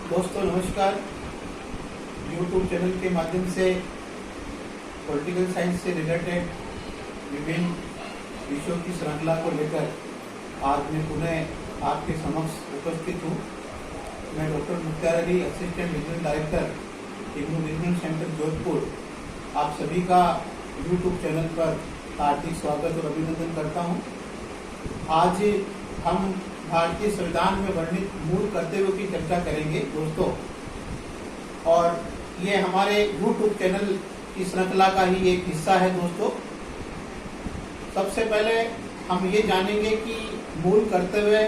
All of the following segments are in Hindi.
दोस्तों नमस्कार। YouTube चैनल के माध्यम से पॉलिटिकल साइंस से रिलेटेड विभिन्न विषयों की श्रृंखला को लेकर आज मैं पुनः आपके समक्ष उपस्थित हूँ। मैं doctor Mukhtar Ali, assistant regional director IGNOU regional centre Jodhpur, आप सभी का YouTube चैनल पर हार्दिक स्वागत और अभिनंदन करता हूँ। आज हम भारतीय संविधान में वर्णित मूल कर्तव्यों की चर्चा करेंगे दोस्तों, और ये हमारे YouTube चैनल की श्रृंखला का ही एक हिस्सा है दोस्तों। सबसे पहले हम ये जानेंगे कि मूल कर्तव्य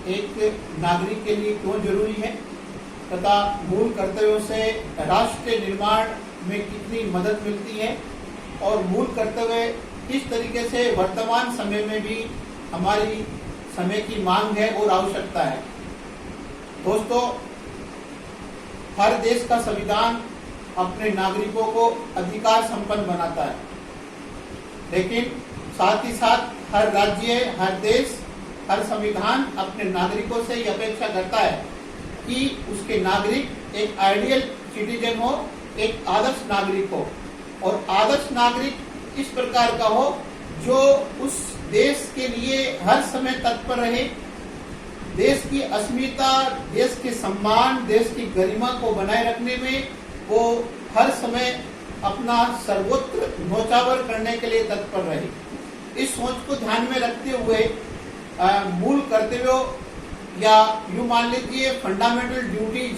एक नागरिक के लिए क्यों जरूरी है तथा मूल कर्तव्यों से राष्ट्र निर्माण में कितनी मदद मिलती है और मूल कर्तव्य किस तरीके से वर्तमान समय में भी हमारी समय की मांग है और आवश्यकता है। दोस्तों, हर देश का संविधान अपने नागरिकों को अधिकार संपन्न बनाता है, लेकिन साथ ही साथ हर राज्य, हर देश, हर संविधान अपने नागरिकों से ये अपेक्षा करता है कि उसके नागरिक एक आइडियल सिटीजन हो, एक आदर्श नागरिक हो, और आदर्श नागरिक इस प्रकार का हो जो उस देश के लिए हर समय तत्पर रहे, देश की अस्मिता, देश के सम्मान, देश की गरिमा को बनाए रखने में वो हर समय अपना सर्वोच्च न्योछावर करने के लिए तत्पर रहे। इस सोच को ध्यान में रखते हुए मूल कर्तव्यों या यूं मान लीजिए फंडामेंटल ड्यूटीज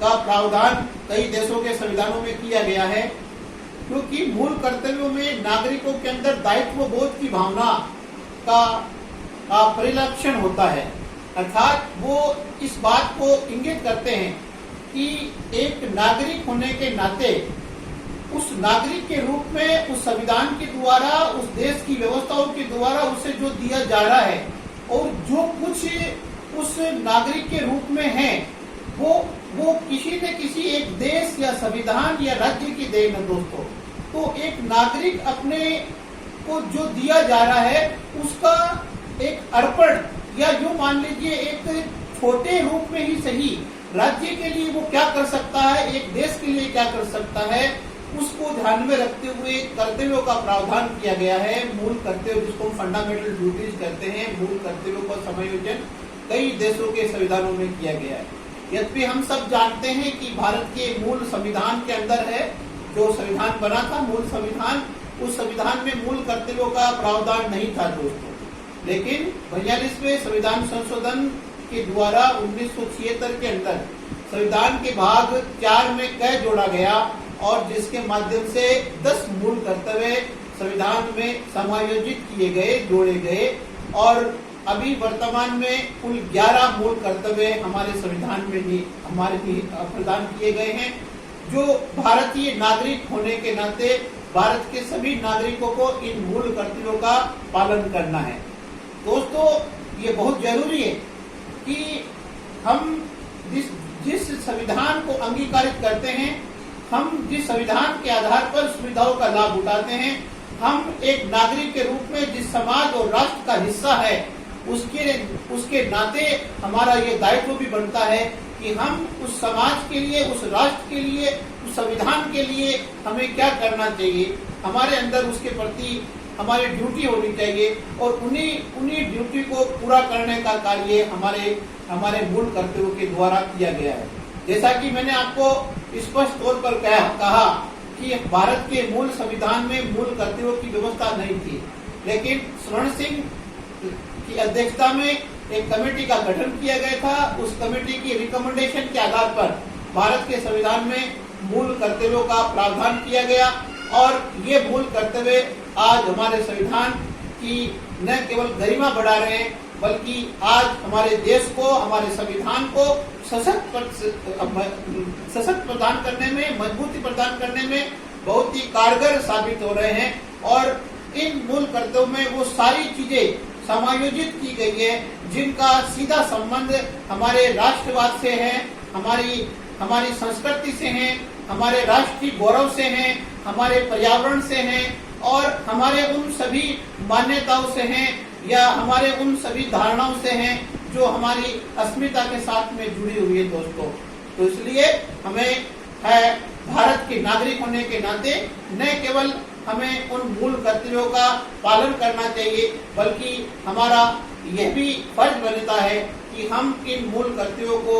का प्रावधान कई देशों के संविधानों में किया गया है, क्योंकि मूल कर्तव्यों में नागरिकों के अंदर दायित्व बोध की भावना का परिलक्षण होता है। अर्थात वो इस बात को इंगित करते हैं कि एक नागरिक होने के नाते उस नागरिक के रूप में उस संविधान के द्वारा, उस देश की व्यवस्थाओं के द्वारा उसे जो दिया जा रहा है और जो कुछ उस नागरिक के रूप में है वो किसी न किसी एक देश या संविधान या राज्य की देन है दोस्तों। तो एक नागरिक अपने को जो दिया जा रहा है उसका एक अर्पण, या यूं मान लीजिए एक छोटे रूप में ही सही, राज्य के लिए वो क्या कर सकता है, एक देश के लिए क्या कर सकता है, उसको ध्यान में रखते हुए कर्तव्यों का प्रावधान किया गया है। मूल कर्तव्य जिसको फंडामेंटल ड्यूटीज कहते हैं, मूल कर्तव्यों का समायोजन कई देशों के संविधानों में किया गया है। यद्यपि हम सब जानते हैं कि भारत के मूल संविधान के अंदर है, जो संविधान बना था मूल संविधान, उस संविधान में मूल कर्तव्यों का प्रावधान नहीं था दोस्तों। लेकिन 42वें संविधान संशोधन के द्वारा 1976 के अंदर संविधान के भाग 4 में क जोड़ा गया और जिसके माध्यम से 10 मूल कर्तव्य संविधान में समायोजित किए गए, जोड़े गए, और अभी वर्तमान में कुल 11 मूल कर्तव्य हमारे संविधान में ही हमारे प्रदान किए गए हैं, जो भारतीय नागरिक होने के नाते भारत के सभी नागरिकों को इन मूल कर्तव्यों का पालन करना है। दोस्तों, ये बहुत जरूरी है कि हम जिस संविधान को अंगीकारित करते हैं, हम जिस संविधान के आधार पर सुविधाओं का लाभ उठाते हैं, हम एक नागरिक के रूप में जिस समाज और राष्ट्र का हिस्सा है उसके नाते हमारा ये दायित्व भी बनता है कि हम उस समाज के लिए, उस राष्ट्र के लिए, उस संविधान के लिए हमें क्या करना चाहिए, हमारे अंदर उसके प्रति हमारी ड्यूटी होनी चाहिए, और उन्हीं ड्यूटी को पूरा करने का कार्य हमारे मूल कर्तव्यों के द्वारा किया गया है। जैसा कि मैंने आपको स्पष्ट तौर पर कहा कि भारत के मूल संविधान में मूल कर्तव्यों की व्यवस्था नहीं थी, लेकिन स्वर्ण सिंह की अध्यक्षता में एक कमेटी का गठन किया गया था। उस कमेटी की रिकमेंडेशन के आधार पर भारत के संविधान में मूल कर्तव्यों का प्रावधान किया गया, और ये मूल कर्तव्य आज हमारे संविधान की न केवल गरिमा बढ़ा रहे हैं, बल्कि आज हमारे देश को, हमारे संविधान को सशक्त प्रदान करने में, मजबूती प्रदान करने में बहुत ही कारगर साबित हो रहे हैं। और इन मूल कर्तव्यों में वो सारी चीजें समायोजित की गई है जिनका सीधा संबंध हमारे राष्ट्रवाद से है, हमारी संस्कृति से है, हमारे राष्ट्रीय गौरव से है, हमारे पर्यावरण से है, और हमारे उन सभी मान्यताओं से हैं या हमारे उन सभी धारणाओं से हैं जो हमारी अस्मिता के साथ में जुड़ी हुई है दोस्तों। तो इसलिए हमें भारत के नागरिक होने के नाते न केवल हमें उन मूल कर्तव्यों का पालन करना चाहिए, बल्कि हमारा यह भी फर्ज बनता है कि हम इन मूल कर्तव्यों को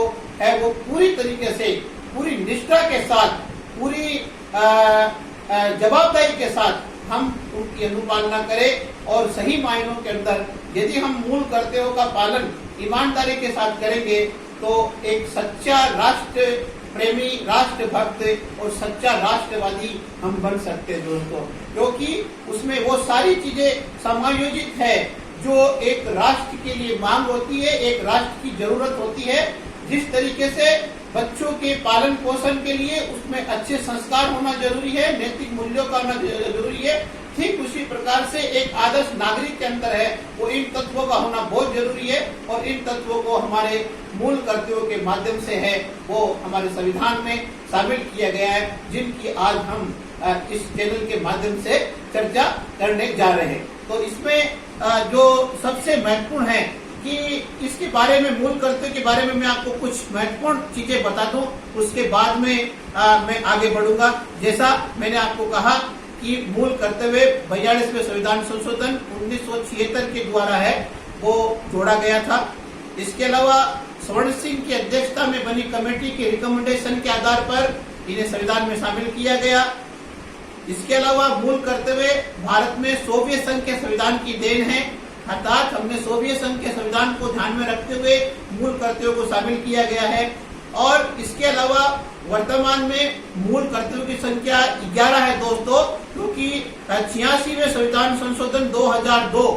वो पूरी तरीके से, पूरी निष्ठा के साथ, पूरी जवाबदारी के साथ हम उनकी अनुपालना करें। और सही मायनों के अंदर यदि हम मूल कर्तव्यों का पालन ईमानदारी के साथ करेंगे तो एक सच्चा राष्ट्र प्रेमी, राष्ट्र भक्त और सच्चा राष्ट्रवादी हम बन सकते हैं दोस्तों, क्योंकि उसमें वो सारी चीजें समायोजित है जो एक राष्ट्र के लिए मांग होती है, एक राष्ट्र की जरूरत होती है। जिस तरीके से बच्चों के पालन पोषण के लिए उसमें अच्छे संस्कार होना जरूरी है, नैतिक मूल्यों का होना जरूरी है, ठीक उसी प्रकार से एक आदर्श नागरिक के अंदर है वो इन तत्वों का होना बहुत जरूरी है। और इन तत्वों को हमारे मूल कर्तव्यों के माध्यम से है वो हमारे संविधान में शामिल किया गया है, जिनकी आज हम इस चैनल के माध्यम से चर्चा करने जा रहे हैं। तो इसमें जो सबसे महत्वपूर्ण है कि इसके बारे में, मूल कर्तव्य के बारे में मैं आपको कुछ महत्वपूर्ण चीजें बता दूं, उसके बाद में मैं आगे बढ़ूंगा। जैसा मैंने आपको कहा कि मूल कर्तव्य 42वें संविधान संशोधन 1976 के द्वारा है वो जोड़ा गया था। इसके अलावा स्वर्ण सिंह की अध्यक्षता में बनी कमेटी के रिकमेंडेशन के आधार पर इन्हें संविधान में शामिल किया गया। इसके अलावा मूल कर्तव्य भारत में सोवियत संघ के संविधान की देन है, अर्थात हमने सोवियत संघ के संविधान को ध्यान में रखते हुए मूल कर्तव्यों को शामिल किया गया है। और इसके अलावा वर्तमान में मूल कर्तव्यों की संख्या 11 है दोस्तों, क्योंकि 86वें संविधान संशोधन 2002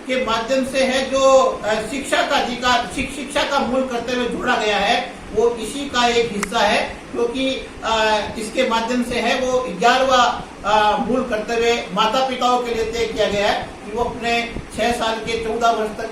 के माध्यम से है जो शिक्षा का अधिकार, शिक्षा का मूल कर्तव्य जोड़ा गया है, वो इसी का एक हिस्सा है, क्योंकि इसके माध्यम से है वो 11वां मूल कर्तव्य माता पिताओं के लिए तय किया गया है कि वो अपने 6 साल के 14 वर्ष तक,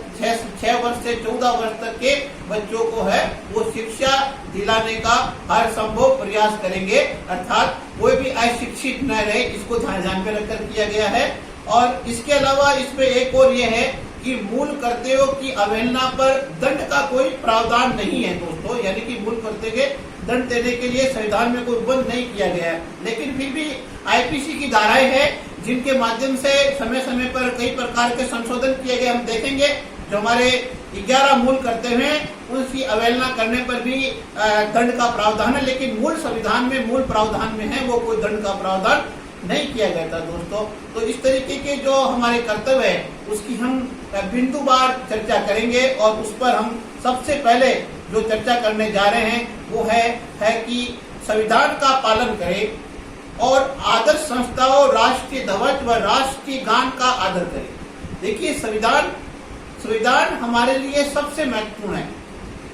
6 वर्ष से 14 वर्ष तक के बच्चों को है वो शिक्षा दिलाने का हर संभव प्रयास करेंगे, अर्थात कोई भी अशिक्षित न रहे, इसको ध्यान में रखकर किया गया है। और इसके अलावा इसमें एक और ये है कि मूल कर्तव्यों की अवहेलना पर दंड का कोई प्रावधान नहीं है दोस्तों, यानी कि मूल कर्तव्य दंड देने के लिए संविधान में कोई बंद नहीं किया गया है, लेकिन फिर भी आईपीसी की धाराएं हैं जिनके माध्यम से समय समय पर कई प्रकार के संशोधन किए गए। हम देखेंगे जो हमारे 11 मूल कर्तव्य हैं उनकी अवहेलना करने पर भी दंड का प्रावधान है, लेकिन मूल संविधान में, मूल प्रावधान में है वो कोई दंड का प्रावधान नहीं किया गया था दोस्तों। तो इस तरीके के जो हमारे कर्तव्य है उसकी हम बिंदुवार चर्चा करेंगे और उस पर हम सबसे पहले जो चर्चा करने जा रहे हैं वो है कि संविधान का पालन करें और आदर्श संस्थाओं, राष्ट्रीय ध्वज व राष्ट्रीय गान का आदर करें। देखिए संविधान हमारे लिए सबसे महत्वपूर्ण है,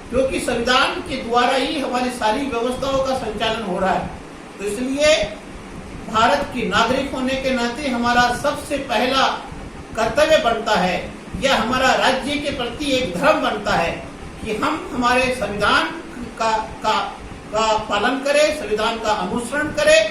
क्योंकि संविधान के द्वारा ही हमारी सारी व्यवस्थाओं का संचालन हो रहा है। तो इसलिए भारत की नागरिक होने के नाते हमारा सबसे पहला कर्तव्य बनता है, यह हमारा राज्य के प्रति एक धर्म बनता है कि हम हमारे संविधान का पालन करें, संविधान का अनुसरण करें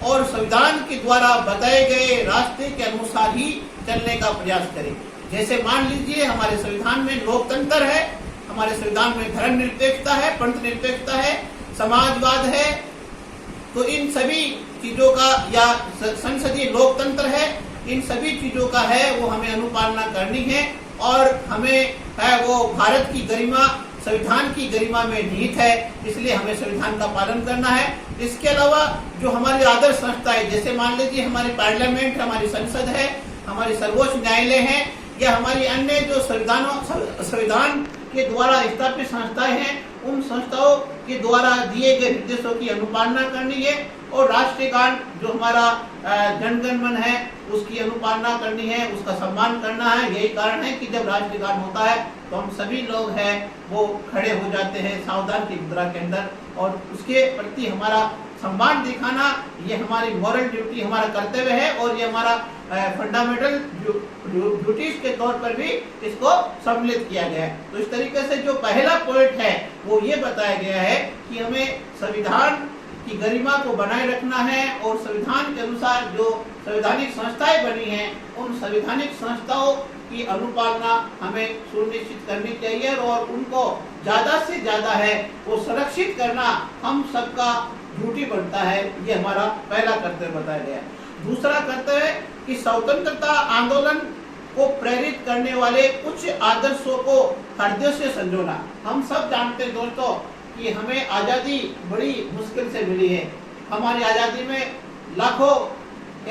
और संविधान के द्वारा बताए गए रास्ते के अनुसार ही चलने का प्रयास करें। जैसे मान लीजिए हमारे संविधान में लोकतंत्र है, हमारे संविधान में धर्मनिरपेक्षता है, पंथ निरपेक्षता है, समाजवाद है, तो इन सभी चीजों का, या संसदीय लोकतंत्र है, इन सभी चीजों का है वो हमें अनुपालना करनी है और हमें है वो भारत की गरिमा संविधान की गरिमा में निहित है, इसलिए हमें संविधान का पालन करना है। इसके अलावा जो हमारी आदर्श संस्था है, जैसे मान लीजिए हमारी पार्लियामेंट, हमारी संसद है, हमारी सर्वोच्च न्यायालय है, या हमारी अन्य जो संविधान के द्वारा स्थापित संस्थाएं हैं, उन संस्थाओं के द्वारा दिए गए निर्देशों की अनुपालना करनी है। और राष्ट्रीय गान जो हमारा जन गण मन है उसकी अनुपालना करनी है, उसका सम्मान करना है। यही कारण है कि जब राष्ट्रीय गान होता है तो हम सभी लोग हैं वो खड़े हो जाते हैं सावधान की मुद्रा के अंदर, और उसके प्रति हमारा सम्मान दिखाना ये हमारी मॉरल ड्यूटी, हमारा कर्तव्य है और ये हमारा फंडामेंटल ड्यूटीज के तौर पर भी इसको सम्मिलित किया गया है। तो इस तरीके से जो पहला पॉइंट है वो ये बताया गया है कि हमें संविधान की गरिमा को बनाए रखना है और संविधान के अनुसार जो संवैधानिक संस्थाएं बनी हैं उन संवैधानिक संस्थाओं की अनुपालना हमें सुनिश्चित करनी चाहिए और उनको ज्यादा से ज्यादा है वो संरक्षित करना हम सबका ड्यूटी बनता है। ये हमारा पहला कर्तव्य बताया गया। दूसरा कर्तव्य कि स्वतंत्रता आंदोलन को प्रेरित करने वाले कुछ आदर्शों को हृदय से संजोना। हम सब जानते हैं दोस्तों कि हमें आजादी बड़ी मुश्किल से मिली है। हमारी आजादी में लाखों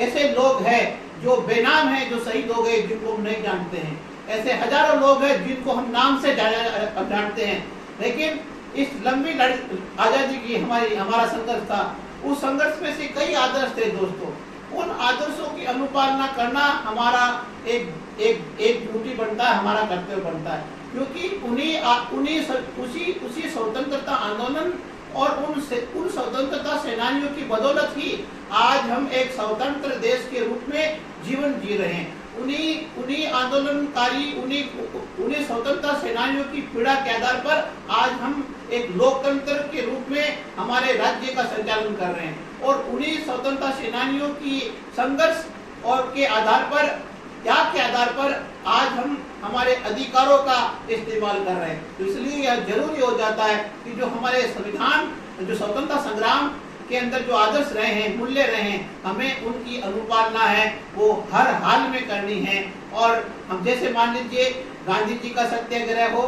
ऐसे लोग हैं जो बेनाम हैं, जो शहीद हो गए, जिनको हम नहीं जानते हैं। ऐसे हजारों लोग हैं जिनको हम नाम से जानते हैं। लेकिन इस लंबी आजादी की हमारा संघर्ष था। उस संघर्ष में से कई आदर्श थे दोस्तों। उन आदर्शों की अनुपालना करना हमारा एक ड्यूटी बनता है, हमारा कर्तव्य बनता है, क्योंकि उसी स्वतंत्रता आंदोलन और उन स्वतंत्रता सेनानियों की बदौलत ही आज हम एक स्वतंत्र देश के रूप में जीवन जी रहे हैं। उन्हीं आंदोलनकारी, उन्हीं स्वतंत्रता सेनानियों की पीड़ा के आधार पर आज हम एक लोकतंत्र के रूप में हमारे राज्य का संचालन कर रहे हैं और उन्हीं स्वतंत्रता सेनानियों की संघर्ष और के आधार पर, त्याग के आधार पर आज हम हमारे अधिकारों का इस्तेमाल कर रहे हैं। तो इसलिए यह जरूरी हो जाता है कि जो हमारे संविधान, जो स्वतंत्रता संग्राम के अंदर जो आदर्श रहे हैं, मूल्य रहे हैं, हमें उनकी अनुपालना है वो हर हाल में करनी है। और हम जैसे मान लीजिए गांधी जी का सत्याग्रह हो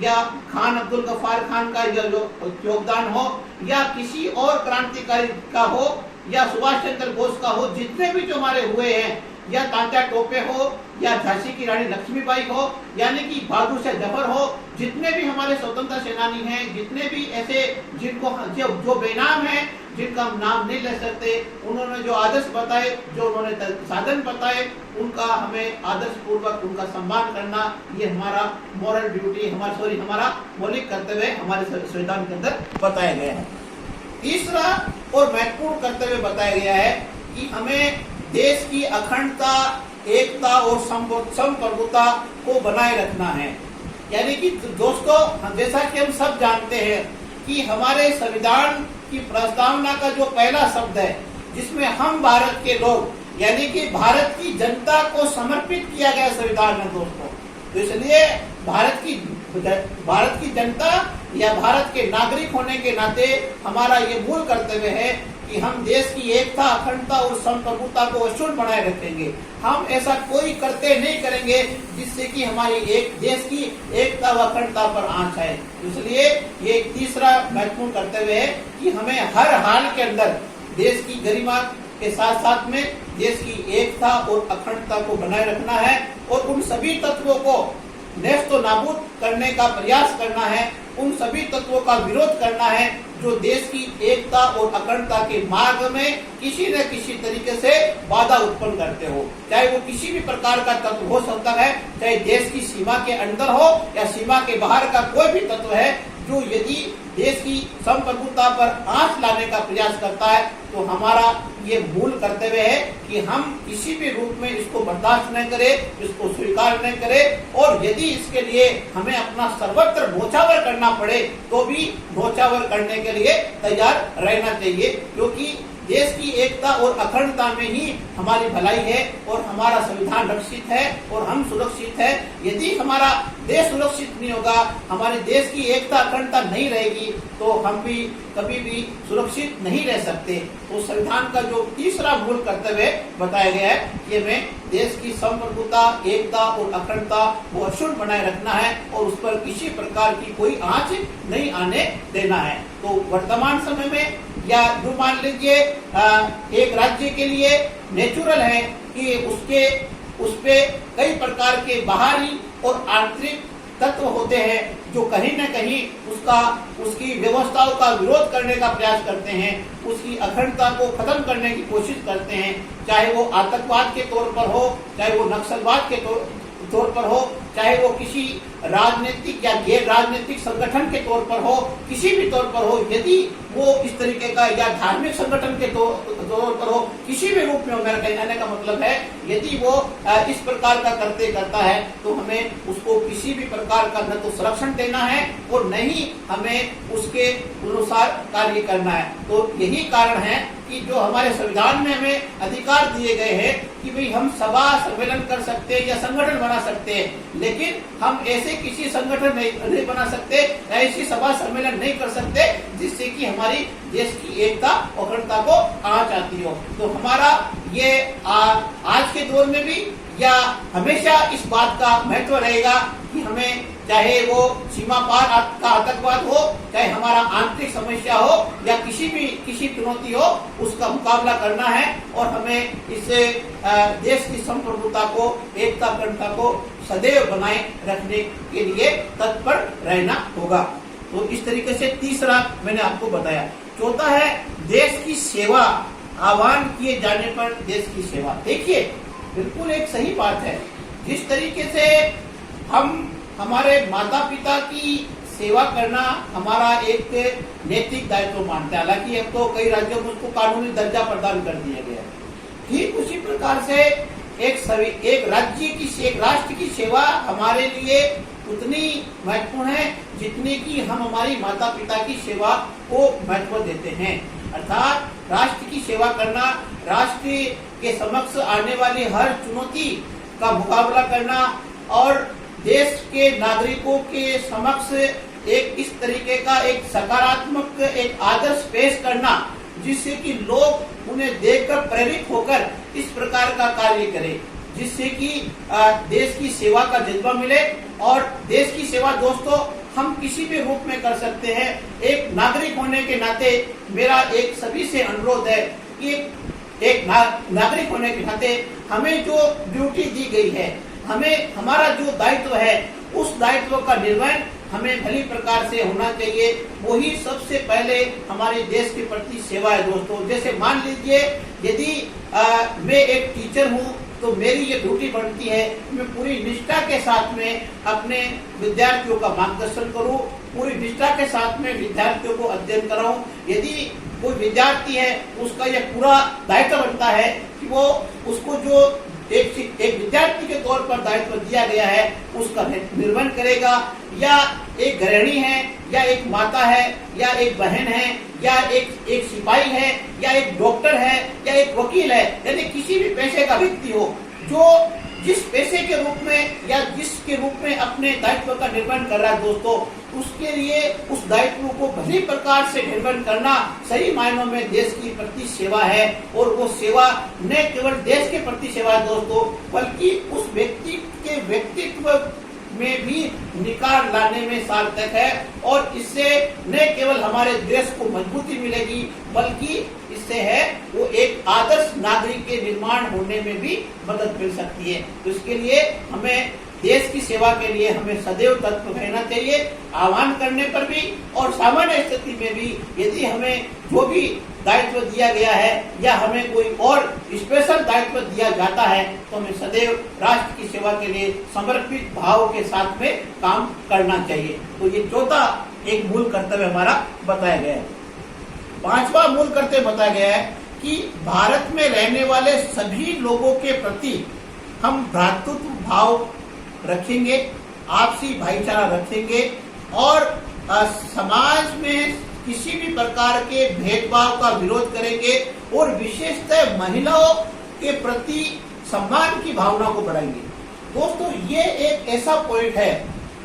या खान अब्दुल गफ्फार खान का जो योगदान हो या किसी और क्रांतिकारी का हो या सुभाष चंद्र बोस का हो, जितने भी जो हमारे हुए हैं, या तात्या टोपे हो या झांसी की रानी लक्ष्मीबाई हो, यानी कि बहादुर शाह जफर हो, जितने भी हमारे स्वतंत्रता सेनानी हैं, जितने भी ऐसे जिनको जो बेनाम हैं, जिनका हम नाम नहीं ले सकते, उन्होंने जो आदर्श बताए, जो उन्होंने साधन बताए, उनका हमें आदर्श पूर्वक उनका सम्मान करना, ये हमारा मॉरल ड्यूटी, हमारा मौलिक कर्तव्य हमारे संविधान के अंदर बताया गया है। तीसरा और महत्वपूर्ण कर्तव्य बताया गया है कि हमें देश की अखंडता, एकता और संप्रभुता को बनाए रखना है। यानी कि दोस्तों, जैसा कि हम सब जानते हैं कि हमारे संविधान की प्रस्तावना का जो पहला शब्द है, जिसमें हम भारत के लोग यानी कि भारत की जनता को समर्पित किया गया संविधान है दोस्तों। तो इसलिए भारत की जनता या भारत के नागरिक होने के नाते हमारा ये मूल कर्तव्य है कि हम देश की एकता, अखंडता और संप्रभुता को अक्षुण्ण बनाए रखेंगे। हम ऐसा कोई करते नहीं करेंगे जिससे कि हमारी देश की एकता व अखंडता पर आंच आए। इसलिए ये तीसरा महत्वपूर्ण कर्तव्य है कि हमें हर हाल के अंदर देश की गरिमा के साथ साथ में देश की एकता और अखंडता को बनाए रखना है और उन सभी तत्वों को नेस्तो नाबूद करने का प्रयास करना है, उन सभी तत्वों का विरोध करना है जो देश की एकता और अखंडता के मार्ग में किसी न किसी तरीके से बाधा उत्पन्न करते हो। चाहे वो किसी भी प्रकार का तत्व हो सकता है, चाहे देश की सीमा के अंदर हो या सीमा के बाहर का कोई भी तत्व है, जो यदि देश की संप्रभुता पर आंच लाने का प्रयास करता है, तो हमारा ये मूल कर्तव्य है कि हम किसी भी रूप में इसको बर्दाश्त न करें, इसको स्वीकार न करें और यदि इसके लिए हमें अपना सर्वत्र न्योछावर करना पड़े तो भी न्योछावर करने के लिए तैयार रहना चाहिए, क्योंकि देश की एकता और अखंडता में ही हमारी भलाई है और हमारा संविधान रक्षित है और हम सुरक्षित है। यदि हमारा देश सुरक्षित नहीं होगा, हमारे देश की एकता अखंडता नहीं रहेगी, तो हम भी कभी भी सुरक्षित नहीं रह सकते। तो संविधान का जो तीसरा मूल कर्तव्य बताया गया है कि हमें देश की संप्रभुता, एकता और अखंडता वो अक्षुण्ण बनाए रखना है और उस पर किसी प्रकार की कोई आंच नहीं आने देना है। तो वर्तमान समय में या जो मान लीजिए एक राज्य के लिए नेचुरल है कि उस पे कई प्रकार के बाहरी और आंतरिक तत्व होते हैं जो कहीं न कहीं उसकी व्यवस्थाओं का विरोध करने का प्रयास करते हैं, उसकी अखंडता को खत्म करने की कोशिश करते हैं, चाहे वो आतंकवाद के तौर पर हो, चाहे वो नक्सलवाद के तौर पर हो, चाहे वो किसी राजनीतिक या गैर राजनीतिक संगठन के तौर पर हो, किसी भी तौर पर हो, यदि वो इस तरीके का या धार्मिक संगठन के तौर पर हो, किसी भी रूप में हो, मेरा कहने का मतलब है यदि वो इस प्रकार का करता है तो हमें उसको किसी भी प्रकार का न तो संरक्षण देना है और न ही हमें उसके अनुसार कार्य करना है। तो यही कारण है कि जो हमारे संविधान में हमें अधिकार दिए गए हैं कि भाई हम सभा सम्मेलन कर सकते हैं या संगठन बना सकते हैं, लेकिन हम ऐसे किसी संगठन नहीं बना सकते, ऐसी सभा सम्मेलन नहीं कर सकते जिससे कि हमारी देश की एकता अखंडता को आंच आती हो। तो हमारा ये आज के दौर में भी या हमेशा इस बात का महत्व रहेगा कि हमें चाहे वो सीमा पार का आतंकवाद हो, चाहे हमारा आंतरिक समस्या हो या किसी चुनौती हो, उसका मुकाबला करना है और हमें इस देश की संप्रभुता को, एकता अखंडता को सदैव बनाए रखने के लिए तत्पर रहना होगा। तो इस तरीके से तीसरा मैंने आपको बताया। चौथा है देश की सेवा, आह्वान किए जाने पर देश की सेवा। देखिए बिल्कुल एक सही बात है, जिस तरीके से हम हमारे माता पिता की सेवा करना हमारा एक नैतिक दायित्व मानते हैं, हालांकि अब तो कई राज्यों में उसको कानूनी दर्जा प्रदान कर दिया गया है। ठीक उसी प्रकार से एक राष्ट्र की सेवा हमारे लिए उतनी महत्वपूर्ण है जितनी कि हम हमारी माता पिता की सेवा को महत्व देते हैं। अर्थात राष्ट्र की सेवा करना, राष्ट्र के समक्ष आने वाली हर चुनौती का मुकाबला करना और देश के नागरिकों के समक्ष एक इस तरीके का एक सकारात्मक एक आदर्श पेश करना जिससे कि लोग उन्हें देखकर प्रेरित होकर इस प्रकार का कार्य करें, जिससे कि देश की सेवा का जज्बा मिले। और देश की सेवा दोस्तों हम किसी भी रूप में कर सकते हैं। एक नागरिक होने के नाते मेरा एक सभी से अनुरोध है कि एक नागरिक होने के नाते हमें जो ड्यूटी दी गई है, हमें हमारा जो दायित्व है, उस दायित्व का निर्वहन हमें भली प्रकार से होना चाहिए। वही सबसे पहले हमारे देश के प्रति सेवा है दोस्तों। जैसे मान लीजिए यदि मैं एक टीचर हूँ तो मेरी ये ड्यूटी बनती है मैं पूरी निष्ठा के साथ में अपने विद्यार्थियों का मार्गदर्शन करूँ, पूरी निष्ठा के साथ में विद्यार्थियों को अध्ययन कराऊं। यदि कोई विद्यार्थी है उसका यह पूरा दायित्व बनता है कि वो उसको जो एक विद्यार्थी के तौर पर दायित्व दिया गया है उसका निर्वहन करेगा। या एक गृहिणी है या एक माता है या एक बहन है या एक सिपाही है या एक डॉक्टर है या एक वकील है, यानी किसी भी पेशे का व्यक्ति हो जो जिस पेशे के रूप में या जिसके रूप में अपने दायित्व का निर्वहन कर रहा है दोस्तों, उसके लिए उस दायित्व को भली प्रकार से निर्वहन करना सही मायनों में देश की प्रति सेवा है। और वो सेवा न केवल देश के प्रति सेवा है दोस्तों, बल्कि उस व्यक्ति के व्यक्तित्व में भी निखार लाने में सार्थक है। और इससे न केवल हमारे देश को मजबूती मिलेगी बल्कि इससे है वो एक आदर्श नागरिक के निर्माण होने में भी मदद मिल सकती है। तो इसके लिए हमें देश की सेवा के लिए हमें सदैव तत्पर रहना चाहिए। आह्वान करने पर भी और सामान्य स्थिति में भी यदि हमें जो भी दायित्व दिया गया है या हमें कोई और स्पेशल दायित्व दिया जाता है तो हमें सदैव राष्ट्र की सेवा के लिए समर्पित भाव के साथ में काम करना चाहिए। तो ये चौथा एक मूल कर्तव्य हमारा बताया गया है। पांचवा मूल कर्तव्य बताया गया है कि भारत में रहने वाले सभी लोगों के प्रति हम भ्रातृत्व भाव रखेंगे, आपसी भाईचारा रखेंगे और समाज में किसी भी प्रकार के भेदभाव का विरोध करेंगे और विशेषतः महिलाओं के प्रति सम्मान की भावना को बढ़ाएंगे। दोस्तों ये एक ऐसा पॉइंट है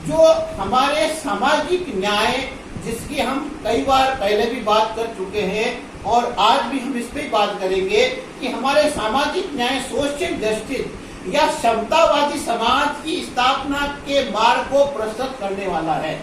जो हमारे सामाजिक न्याय, जिसकी हम कई बार पहले भी बात कर चुके हैं और आज भी हम इस पे बात करेंगे कि हमारे सामाजिक न्याय, सोशल जस्टिस या समतावादी समाज की स्थापना के मार्ग को प्रस्तुत करने वाला है,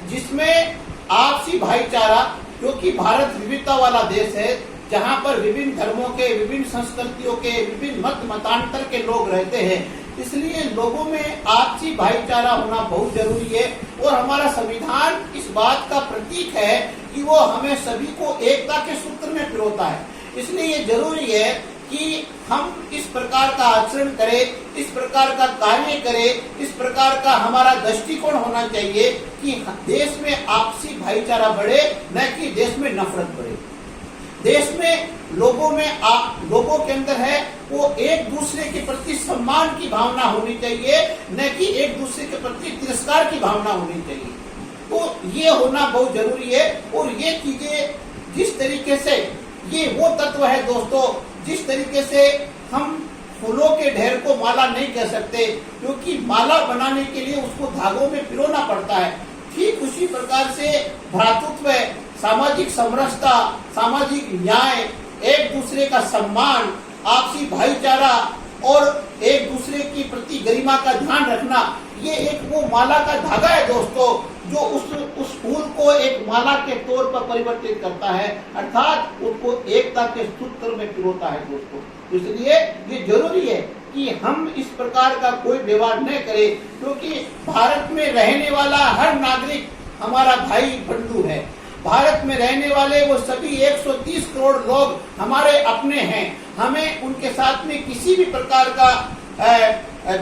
जिसमें आपसी भाईचारा, क्योंकि भारत विविधता वाला देश है जहां पर विभिन्न धर्मों के, विभिन्न संस्कृतियों के, विभिन्न मतांतर के लोग रहते हैं, इसलिए लोगों में आपसी भाईचारा होना बहुत जरूरी है। और हमारा संविधान इस बात का प्रतीक है कि वो हमें सभी को एकता के सूत्र में पिरोता है। इसलिए ये जरूरी है कि हम इस प्रकार का आचरण करें, इस प्रकार का कार्य करें, इस प्रकार का हमारा दृष्टिकोण होना चाहिए कि देश में आपसी भाईचारा बढ़े, न कि देश में नफरत बढ़े। देश में लोगों के अंदर है वो एक दूसरे के प्रति सम्मान की भावना होनी चाहिए, न कि एक दूसरे के प्रति तिरस्कार की भावना होनी चाहिए। तो ये होना बहुत जरूरी है। और ये चीजें जिस तरीके से ये वो तत्व है दोस्तों, जिस तरीके से हम फूलों के ढेर को माला नहीं कह सकते, क्योंकि माला बनाने के लिए उसको धागों में पिरोना पड़ता है। ठीक उसी प्रकार से भ्रातृत्व, सामाजिक समरसता, सामाजिक न्याय, एक दूसरे का सम्मान, आपसी भाईचारा और एक दूसरे की प्रति गरिमा का ध्यान रखना, ये एक वो माला का धागा है दोस्तों, जो उस फूल को एक माला के तौर पर परिवर्तित करता है, अर्थात उसको एकता के सूत्र में पिरोता है दोस्तों। इसलिए ये जरूरी है कि हम इस प्रकार का कोई व्यवहार न करें, क्योंकि भारत में रहने वाला हर नागरिक हमारा भाई बंधु है। भारत में रहने वाले वो सभी 130 करोड़ लोग हमारे अपने हैं। हमें उनके साथ में किसी भी प्रकार का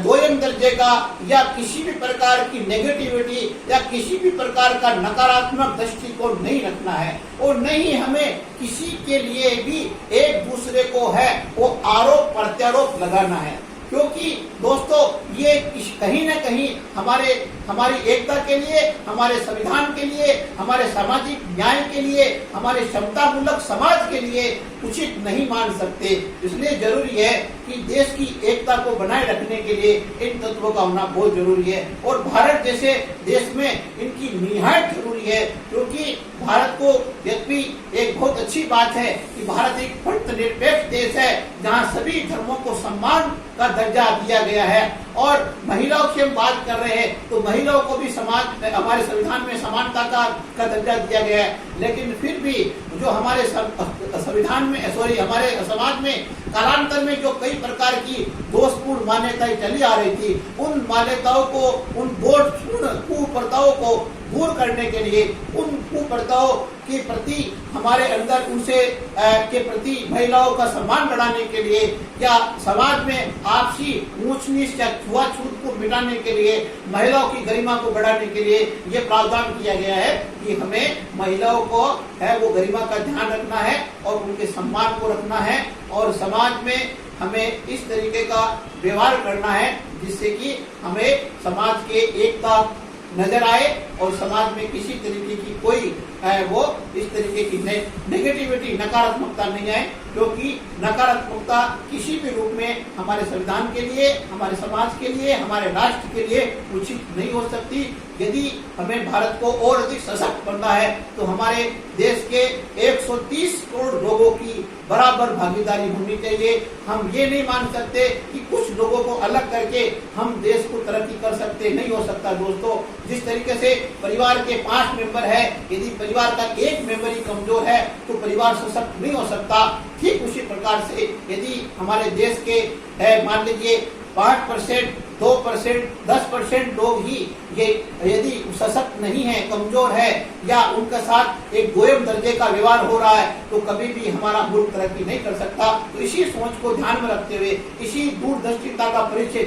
दोयम दर्जे का या किसी भी प्रकार की नेगेटिविटी या किसी भी प्रकार का नकारात्मक दृष्टिकोण नहीं रखना है, और नहीं हमें किसी के लिए भी एक दूसरे को है वो आरोप प्रत्यारोप लगाना है, क्योंकि दोस्तों ये कहीं न कहीं हमारी एकता के लिए, हमारे संविधान के लिए, हमारे सामाजिक न्याय के लिए, हमारे समतामूलक समाज के लिए उचित नहीं मान सकते। इसलिए जरूरी है कि देश की एकता को बनाए रखने के लिए इन तत्वों का होना बहुत जरूरी है, और भारत जैसे देश में इनकी निहायत जरूरी है, क्योंकि भारत को यद्यपि एक बहुत अच्छी बात है कि भारत एक धर्मनिरपेक्ष देश है, जहाँ सभी धर्मों को सम्मान का दर्जा दिया गया है। और महिलाओं की हम बात कर रहे हैं तो महिलाओं को भी समाज हमारे संविधान में समानता का दर्जा दिया गया है, लेकिन फिर भी जो हमारे संविधान में हमारे समाज में कालांतर में जो कई प्रकार की दोषपूर्ण मान्यताएं चली आ रही थी, उन मान्यताओं को, उन दोषपूर्ण कुप्रथाओं को दूर करने के लिए, उन कुप्रथाओं के प्रति हमारे अंदर उनसे के प्रति महिलाओं का सम्मान बढ़ाने के लिए, या समाज में आपसी ऊंच नीच या छुआछूत को मिटाने के लिए, महिलाओं की गरिमा को बढ़ाने के लिए ये प्रावधान किया गया है कि हमें महिलाओं को है वो गरिमा का ध्यान रखना है और उनके सम्मान को रखना है, और समाज में हमें इस तरीके का व्यवहार करना है जिससे कि हमें समाज के एकता नजर आए और समाज में किसी तरीके की कोई वो इस तरीके की नेगेटिविटी, नकारात्मकता नहीं आए, क्योंकि नकारात्मकता किसी भी रूप में हमारे संविधान के लिए, हमारे समाज के लिए, हमारे राष्ट्र के लिए उचित नहीं हो सकती। यदि हमें भारत को और अधिक सशक्त बनना है तो हमारे देश के 130 करोड़ लोगों की बराबर भागीदारी होनी चाहिए। हम ये नहीं मान सकते कि कुछ लोगों को अलग करके हम देश को तरक्की कर सकते, नहीं हो सकता दोस्तों। जिस तरीके से परिवार के 5 मेंबर है, यदि परिवार का एक मेंबर ही कमजोर है तो परिवार सशक्त नहीं हो सकता। ठीक उसी प्रकार से यदि हमारे देश के मान लीजिए 5%, 2%, 10% लोग ही ये यदि सशक्त नहीं है, कमजोर है, या उनके साथ एक गोयम दर्जे का व्यवहार हो रहा है, तो कभी भी हमारा मुल्क तरक्की नहीं कर सकता। तो इसी सोच को ध्यान में रखते हुए, इसी दूरदर्शिता का परिचय